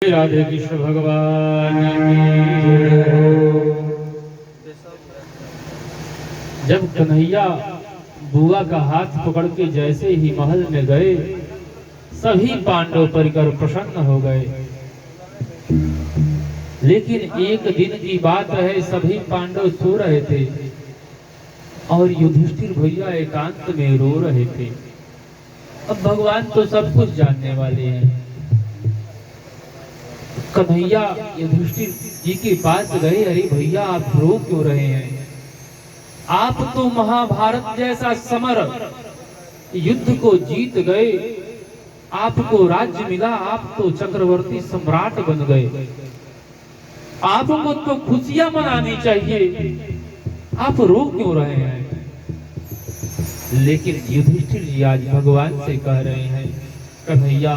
श्री राधे कृष्ण भगवान की। जब कन्हैया बुआ का हाथ पकड़ के जैसे ही महल में गए, सभी पांडव परिकर प्रसन्न हो गए। लेकिन एक दिन की बात है, सभी पांडव सो रहे थे और युधिष्ठिर भैया एकांत में रो रहे थे। अब भगवान तो सब कुछ जानने वाले हैं। कन्हैया युधिष्ठिर जी के पास गए, अरे भैया आप रो क्यों रहे हैं? आप तो महाभारत जैसा समर युद्ध को जीत गए, आपको राज्य मिला, आप तो चक्रवर्ती सम्राट बन गए, आपको तो खुशियां मनानी चाहिए, आप रो क्यों रहे हैं? लेकिन युधिष्ठिर जी आज भगवान से कह रहे हैं, कन्हैया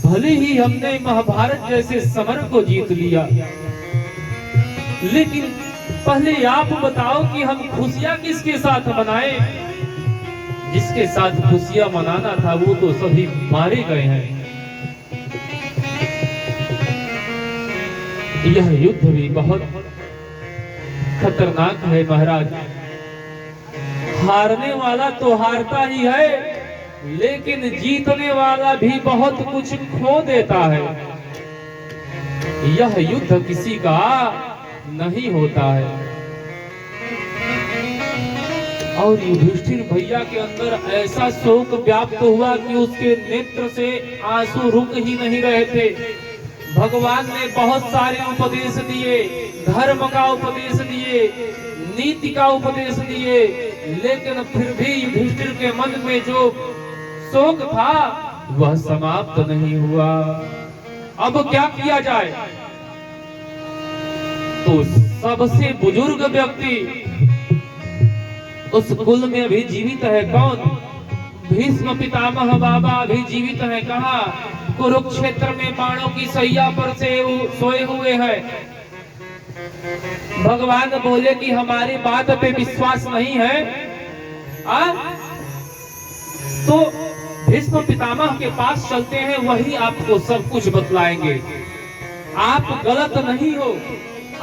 भले ही हमने महाभारत जैसे समर को जीत लिया, लेकिन पहले आप बताओ कि हम खुशियां किसके साथ मनाएं? जिसके साथ खुशियां मनाना था वो तो सभी मारे गए हैं। यह युद्ध भी बहुत खतरनाक है महाराज। हारने वाला तो हारता ही है, लेकिन जीतने वाला भी बहुत कुछ खो देता है। यह युद्ध किसी का नहीं होता है। और युधिष्ठिर भैया के अंदर ऐसा शोक व्याप्त हुआ कि उसके नेत्र से आंसू रुक ही नहीं रहे थे। भगवान ने बहुत सारे उपदेश दिए, धर्म का उपदेश दिए, नीति का उपदेश दिए, लेकिन फिर भी युधिष्ठिर के मन में जो शोक था वह समाप्त नहीं हुआ। अब क्या किया जाए? तो सबसे बुजुर्ग व्यक्ति उस कुल में अभी जीवित है कौन? भीष्म पितामह बाबा अभी जीवित है। कहा? कुरुक्षेत्र में बाणों की सैया पर से सोए हुए हैं। भगवान बोले कि हमारी बात पे विश्वास नहीं है तो भीष्म पितामह के पास चलते हैं, वही आपको सब कुछ बतलाएंगे। आप गलत नहीं हो,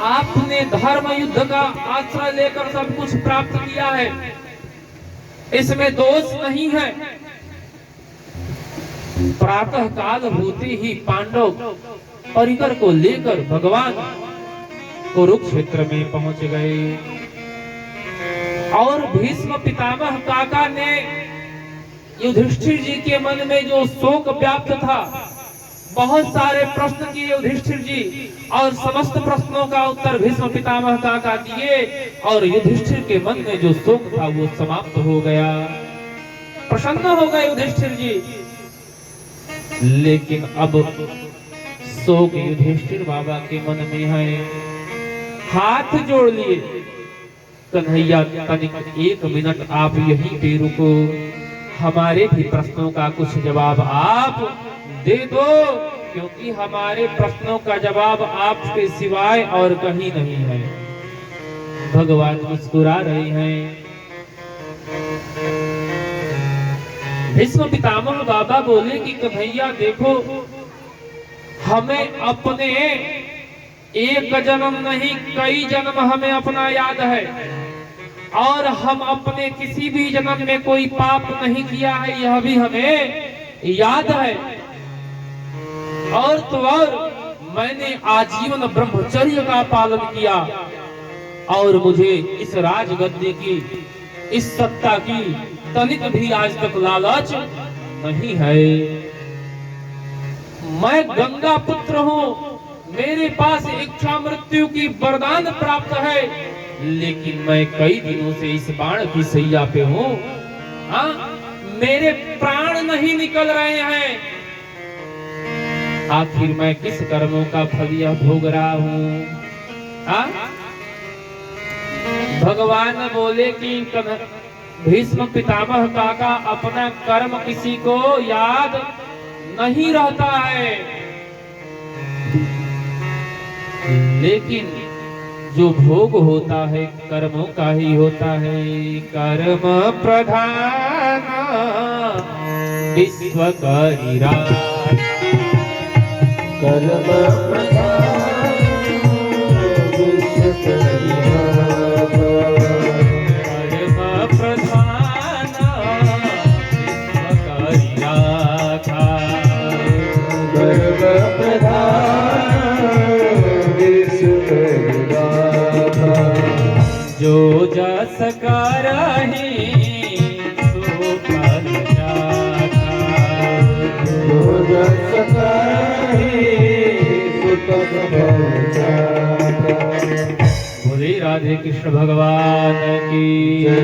आपने धर्म युद्ध का आश्रय लेकर सब कुछ प्राप्त किया है, इसमें दोष नहीं है। प्रातः काल होते ही पांडव परिकर को लेकर भगवान कुरुक्षेत्र में पहुंच गए और भीष्म पितामह काका ने युधिष्ठिर जी के मन में जो शोक व्याप्त था, बहुत सारे प्रश्न किए युधिष्ठिर जी और समस्त प्रश्नों का उत्तर भीष्म पितामह काका दिए और युधिष्ठिर के मन में जो शोक था वो समाप्त हो गया। प्रसन्न हो गए युधिष्ठिर जी। लेकिन अब शोक युधिष्ठिर बाबा के मन में है। हाथ जोड़ लिए, कन्हैया तनिक एक मिनट आप यहीं पे रुको, हमारे भी प्रश्नों का कुछ जवाब आप दे दो, क्योंकि हमारे प्रश्नों का जवाब आपके सिवाय और कहीं नहीं है। भगवान मुस्कुरा रहे हैं। भीष्म पितामह बाबा बोले कि कन्हैया देखो, हमें अपने एक जन्म नहीं कई जन्म हमें अपना याद है और हम अपने किसी भी जन्म में कोई पाप नहीं किया है, यह भी हमें याद है। और तो और मैंने आजीवन ब्रह्मचर्य का पालन किया और मुझे इस राजगद्दी की, इस सत्ता की तनिक भी आज तक लालच नहीं है। मैं गंगा पुत्र हूँ, मेरे पास इच्छा मृत्यु की वरदान प्राप्त है, लेकिन मैं कई दिनों से इस बाण की सैया पे हूँ। मेरे प्राण नहीं निकल रहे हैं। आखिर मैं किस कर्मों का फल यह भोग रहा हूँ? भगवान बोले कि भीष्म पितामह काका, अपना कर्म किसी को याद नहीं रहता है, लेकिन जो भोग होता है कर्मों का ही होता है। कर्म प्रधान विश्व का कर्म प्रधान विश्व जो जस करहि सो फल जाता, जो जस करहि सो फल जाता। बोले राधे कृष्ण भगवान की जय।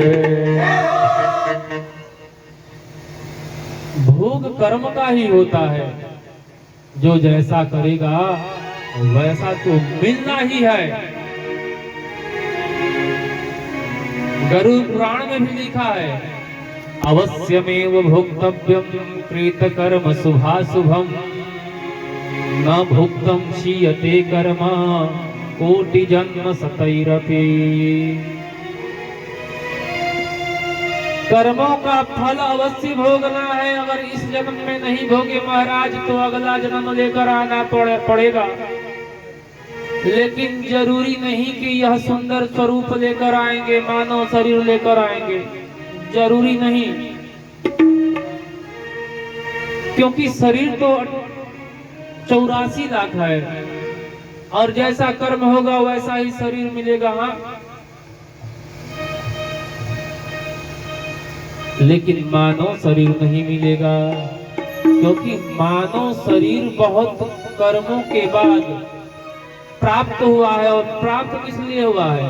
भोग कर्म का ही होता है, जो जैसा करेगा वैसा तो मिलना ही है। गरुड़ पुराण में भी लिखा है, अवश्यमेव भोक्तव्यम कृत कर्म शुभाशुभम, न भुक्तम क्षीयते कर्म कोटि जन्म सतैरपि। कर्मों का फल अवश्य भोगना है। अगर इस जन्म में नहीं भोगे महाराज तो अगला जन्म लेकर आना पड़ेगा। लेकिन जरूरी नहीं कि यह सुंदर स्वरूप लेकर आएंगे, मानव शरीर लेकर आएंगे, जरूरी नहीं। क्योंकि शरीर तो 84 लाख है और जैसा कर्म होगा वैसा ही शरीर मिलेगा। हाँ, लेकिन मानव शरीर नहीं मिलेगा, क्योंकि मानव शरीर बहुत कर्मों के बाद प्राप्त हुआ है। और प्राप्त किस लिए हुआ है?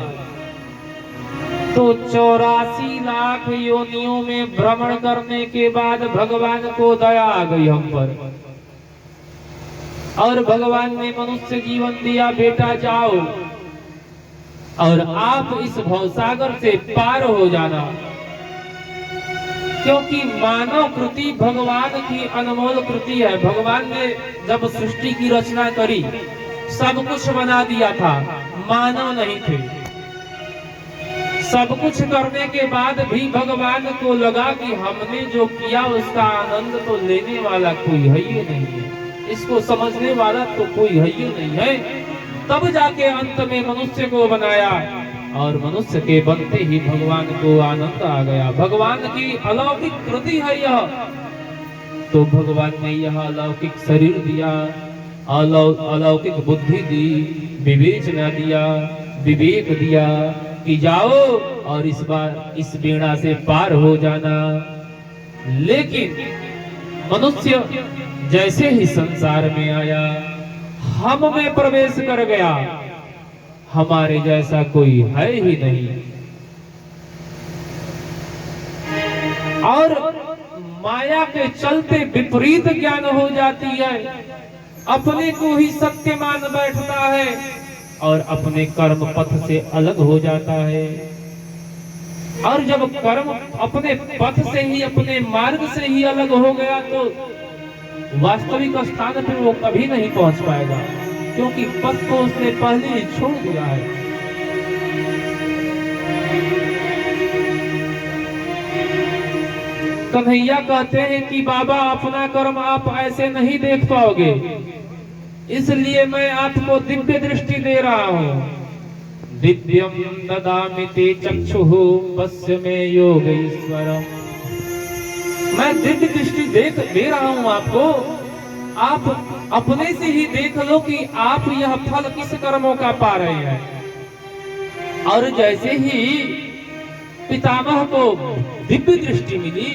तो 84 लाख योनियों में भ्रमण करने के बाद भगवान को दया आ गई हम पर, और भगवान ने मनुष्य जीवन दिया, बेटा जाओ और आप इस भवसागर से पार हो जाना। क्योंकि मानव कृति भगवान की अनमोल कृति है। भगवान ने जब सृष्टि की रचना करी, सब कुछ बना दिया था, मानव नहीं थे। सब कुछ करने के बाद भी भगवान को लगा कि हमने जो किया उसका आनंद तो लेने वाला कोई है ही नहीं है, इसको समझने वाला तो कोई है ही नहीं है। तब जाके अंत में मनुष्य को बनाया, और मनुष्य के बनते ही भगवान को आनंद आ गया। भगवान की अलौकिक कृति है यह। तो भगवान ने यह अलौकिक शरीर दिया, अलौकिक बुद्धि दी, विवेचना दिया, विवेक दिया कि जाओ और इस बार इस बीड़ा से पार हो जाना। लेकिन मनुष्य जैसे ही संसार में आया, हम में प्रवेश कर गया, हमारे जैसा कोई है ही नहीं। और माया के चलते विपरीत ज्ञान हो जाती है, अपने को ही सत्य मान बैठता है और अपने कर्म पथ से अलग हो जाता है। और जब कर्म अपने पथ से ही, अपने मार्ग से ही अलग हो गया तो वास्तविक स्थान पर वो कभी नहीं पहुंच पाएगा, क्योंकि पथ को उसने पहले ही छोड़ दिया है। कन्हैया कहते हैं कि बाबा अपना कर्म आप ऐसे नहीं देख पाओगे, इसलिए मैं आपको दिव्य दृष्टि दे रहा हूँ। दिव्यम ददामि ते चक्षुः पश्य मे योगीश्वरम। मैं दिव्य दृष्टि दे रहा हूँ आपको, आप अपने से ही देख लो कि आप यह फल किस कर्मों का पा रहे हैं। और जैसे ही पितामह को दिव्य दृष्टि मिली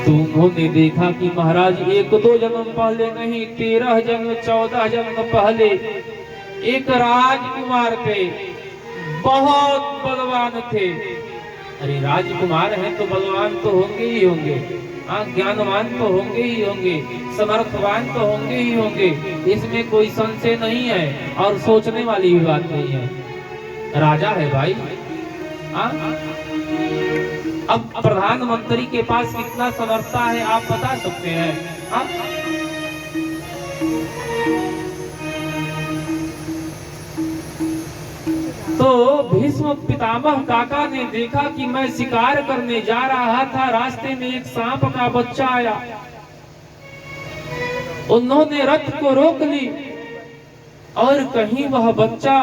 तो उन्होंने देखा कि महाराज 1-2 जन्म पहले नहीं, 13 जन्म 14 जन्म पहले एक राजकुमार थे, बहुत बलवान थे। अरे राजकुमार हैं तो बलवान तो होंगे ही होंगे, ज्ञानवान तो होंगे ही होंगे, समर्थवान तो होंगे ही होंगे, इसमें कोई संशय नहीं है और सोचने वाली भी बात नहीं है। राजा है भाई। अब प्रधानमंत्री के पास कितना समर्थता है आप बता सकते हैं? तो भीष्म पितामह काका ने देखा कि मैं शिकार करने जा रहा था, रास्ते में एक सांप का बच्चा आया। उन्होंने रथ को रोक ली और कहीं वह बच्चा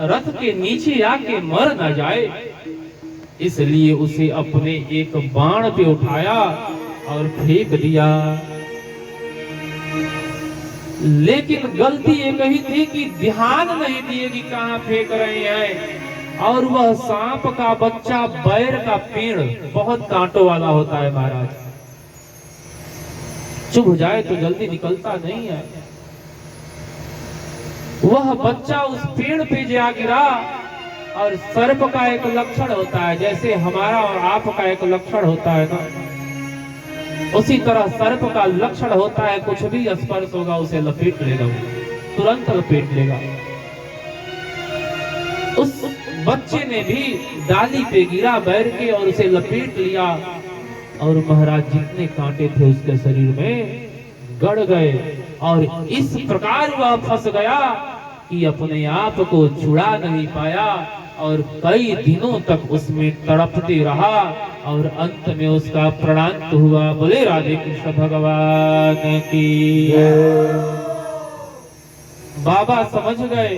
रथ के नीचे आके मर न जाए, इसलिए उसे अपने एक बाण पे उठाया और फेंक दिया। लेकिन गलती एक ही थी कि ध्यान नहीं दिए कि कहां फेंक रहे हैं, और वह सांप का बच्चा बैर का पेड़ बहुत कांटों वाला होता है महाराज, चुभ जाए तो जल्दी निकलता नहीं है। वह बच्चा उस पेड़ पे जा गिरा, और सर्प का एक लक्षण होता है, जैसे हमारा और आपका एक लक्षण होता है ना, उसी तरह सर्प का लक्षण होता है, कुछ भी स्पर्श होगा उसे लपेट लेगा, तुरंत लपेट लेगा। उस बच्चे ने भी डाली पे गिरा बैर के और उसे लपेट लिया, और महाराज जितने कांटे थे उसके शरीर में गड़ गए, और इस प्रकार वह फंस गया कि अपने आप को छुड़ा नहीं पाया, और कई दिनों तक उसमें तड़पते रहा, और अंत में उसका प्राणांत हुआ। बोले राधे कृष्ण भगवान की। बाबा समझ गए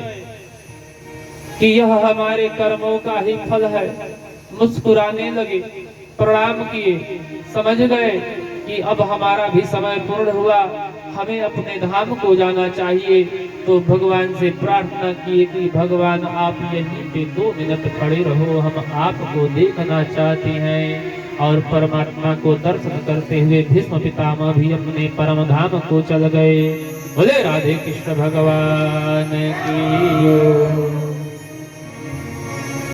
कि यह हमारे कर्मों का ही फल है, मुस्कुराने लगे, प्रणाम किए, समझ गए कि अब हमारा भी समय पूर्ण हुआ, हमें अपने धाम को जाना चाहिए। तो भगवान से प्रार्थना किए कि भगवान आप यहीं पे 2 मिनट खड़े रहो, हम आपको देखना चाहते हैं। और परमात्मा को दर्शन करते हुए भीष्म पितामह भी अपने परम धाम को चल गए। बोले राधे कृष्ण भगवान की।